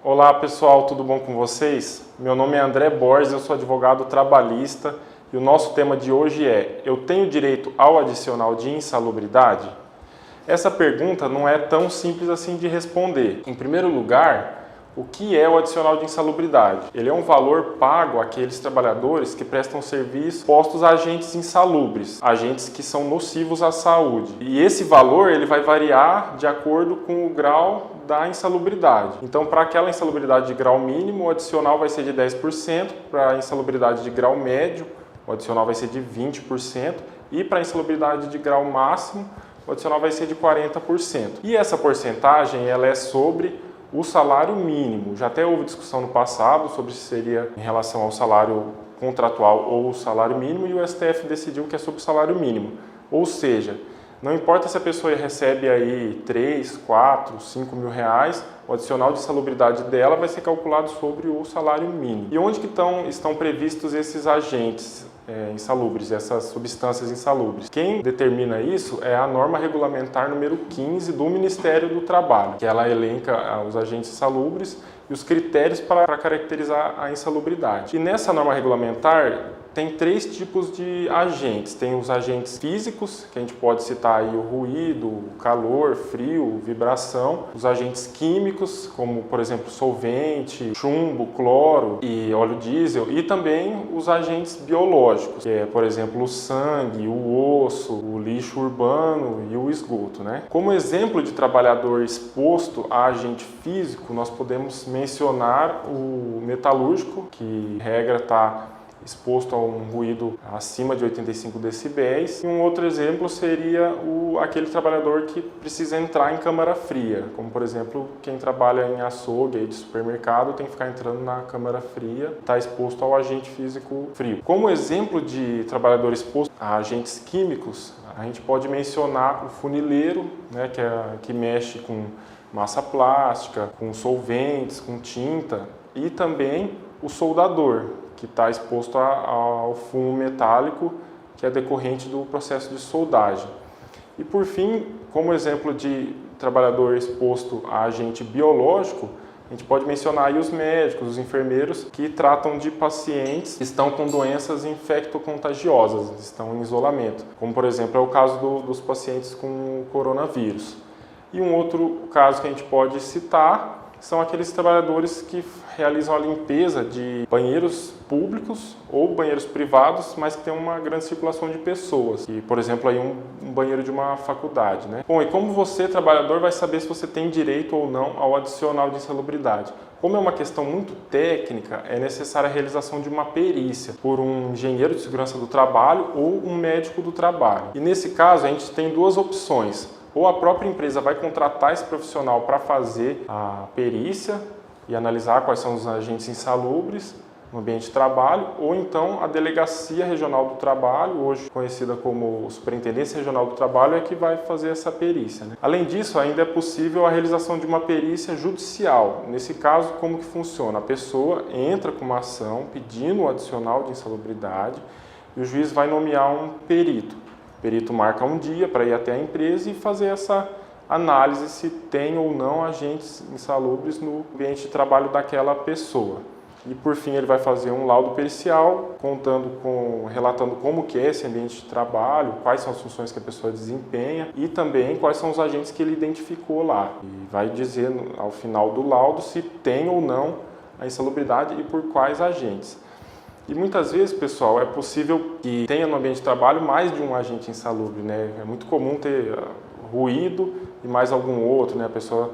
Olá pessoal, tudo bom com vocês? Meu nome é André Borges, eu sou advogado trabalhista e o nosso tema de hoje é: eu tenho direito ao adicional de insalubridade? Essa pergunta não é tão simples assim de responder. Em primeiro lugar, o que é o adicional de insalubridade? Ele é um valor pago àqueles trabalhadores que prestam serviço postos a agentes insalubres, agentes que são nocivos à saúde. E esse valor ele vai variar de acordo com o grau da insalubridade. Então, para aquela insalubridade de grau mínimo, o adicional vai ser de 10%, para a insalubridade de grau médio, o adicional vai ser de 20%, e para a insalubridade de grau máximo, o adicional vai ser de 40%. E essa porcentagem ela é sobre o salário mínimo. Já até houve discussão no passado sobre se seria em relação ao salário contratual ou o salário mínimo, e o STF decidiu que é sobre o salário mínimo. Ou seja, não importa se a pessoa recebe aí 3, 4, 5 mil reais, o adicional de insalubridade dela vai ser calculado sobre o salário mínimo. E onde que estão previstos esses agentes insalubres, essas substâncias insalubres? Quem determina isso é a norma regulamentar número 15 do Ministério do Trabalho, que ela elenca os agentes insalubres e os critérios para caracterizar a insalubridade. E nessa norma regulamentar tem 3 tipos de agentes. Tem os agentes físicos, que a gente pode citar aí o ruído, o calor, frio, vibração. Os agentes químicos, como por exemplo solvente, chumbo, cloro e óleo diesel. E também os agentes biológicos, que é por exemplo o sangue, o osso, o lixo urbano e o esgoto, né? Como exemplo de trabalhador exposto a agente físico, nós podemos mencionar o metalúrgico, que em regra está exposto a um ruído acima de 85 decibéis. E um outro exemplo seria aquele trabalhador que precisa entrar em câmara fria, como por exemplo quem trabalha em açougue de supermercado tem que ficar entrando na câmara fria, está exposto ao agente físico frio. Como exemplo de trabalhador exposto a agentes químicos, a gente pode mencionar o funileiro, né, que mexe com massa plástica, com solventes, com tinta, e também o soldador, que está exposto ao fumo metálico, que é decorrente do processo de soldagem. E por fim, como exemplo de trabalhador exposto a agente biológico, a gente pode mencionar aí os médicos, os enfermeiros, que tratam de pacientes que estão com doenças infectocontagiosas, estão em isolamento, como por exemplo é o caso dos pacientes com coronavírus. E um outro caso que a gente pode citar são aqueles trabalhadores que realizam a limpeza de banheiros públicos ou banheiros privados, mas que tem uma grande circulação de pessoas. E, por exemplo, aí um banheiro de uma faculdade, né? Bom, e como você, trabalhador, vai saber se você tem direito ou não ao adicional de insalubridade? Como é uma questão muito técnica, é necessária a realização de uma perícia por um engenheiro de segurança do trabalho ou um médico do trabalho. E nesse caso, a gente tem 2 opções. Ou a própria empresa vai contratar esse profissional para fazer a perícia e analisar quais são os agentes insalubres no ambiente de trabalho, ou então a Delegacia Regional do Trabalho, hoje conhecida como Superintendência Regional do Trabalho, é que vai fazer essa perícia, né? Além disso, ainda é possível a realização de uma perícia judicial. Nesse caso, como que funciona? A pessoa entra com uma ação pedindo o adicional de insalubridade e o juiz vai nomear um perito. O perito marca um dia para ir até a empresa e fazer essa análise se tem ou não agentes insalubres no ambiente de trabalho daquela pessoa. E por fim ele vai fazer um laudo pericial, relatando como que é esse ambiente de trabalho, quais são as funções que a pessoa desempenha e também quais são os agentes que ele identificou lá. E vai dizer ao final do laudo se tem ou não a insalubridade e por quais agentes. E muitas vezes, pessoal, é possível que tenha no ambiente de trabalho mais de um agente insalubre, né? É muito comum ter ruído e mais algum outro, né? A pessoa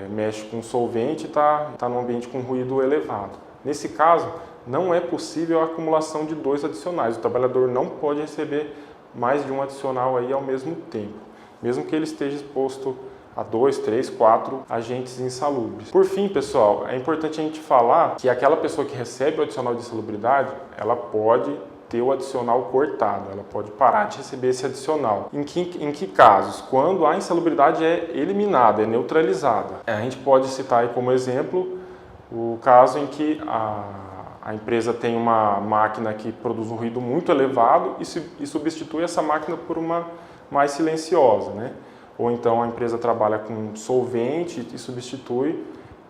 mexe com solvente e está num ambiente com ruído elevado. Nesse caso, não é possível a acumulação de 2 adicionais. O trabalhador não pode receber mais de um adicional aí ao mesmo tempo, mesmo que ele esteja exposto a 2, 3, 4 agentes insalubres. Por fim, pessoal, é importante a gente falar que aquela pessoa que recebe o adicional de insalubridade, ela pode ter o adicional cortado, ela pode parar de receber esse adicional. Em que casos? Quando a insalubridade é eliminada, é neutralizada. A gente pode citar aí como exemplo o caso em que a empresa tem uma máquina que produz um ruído muito elevado e substitui essa máquina por uma mais silenciosa, né? Ou então a empresa trabalha com solvente e substitui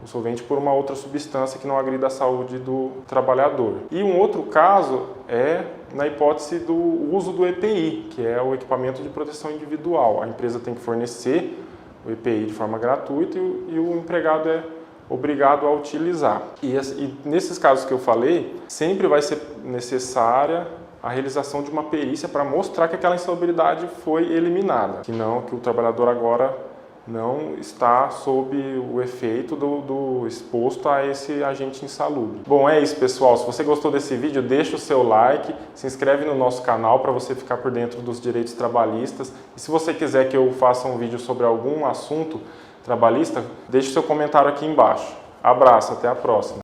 o solvente por uma outra substância que não agrida a saúde do trabalhador. E um outro caso é na hipótese do uso do EPI, que é o equipamento de proteção individual. A empresa tem que fornecer o EPI de forma gratuita e o empregado é obrigado a utilizar. E nesses casos que eu falei, sempre vai ser necessária a realização de uma perícia para mostrar que aquela insalubridade foi eliminada, que o trabalhador agora não está sob o efeito do exposto a esse agente insalubre. Bom, é isso, pessoal. Se você gostou desse vídeo, deixa o seu like, se inscreve no nosso canal para você ficar por dentro dos direitos trabalhistas. E se você quiser que eu faça um vídeo sobre algum assunto trabalhista, deixe seu comentário aqui embaixo. Abraço, até a próxima.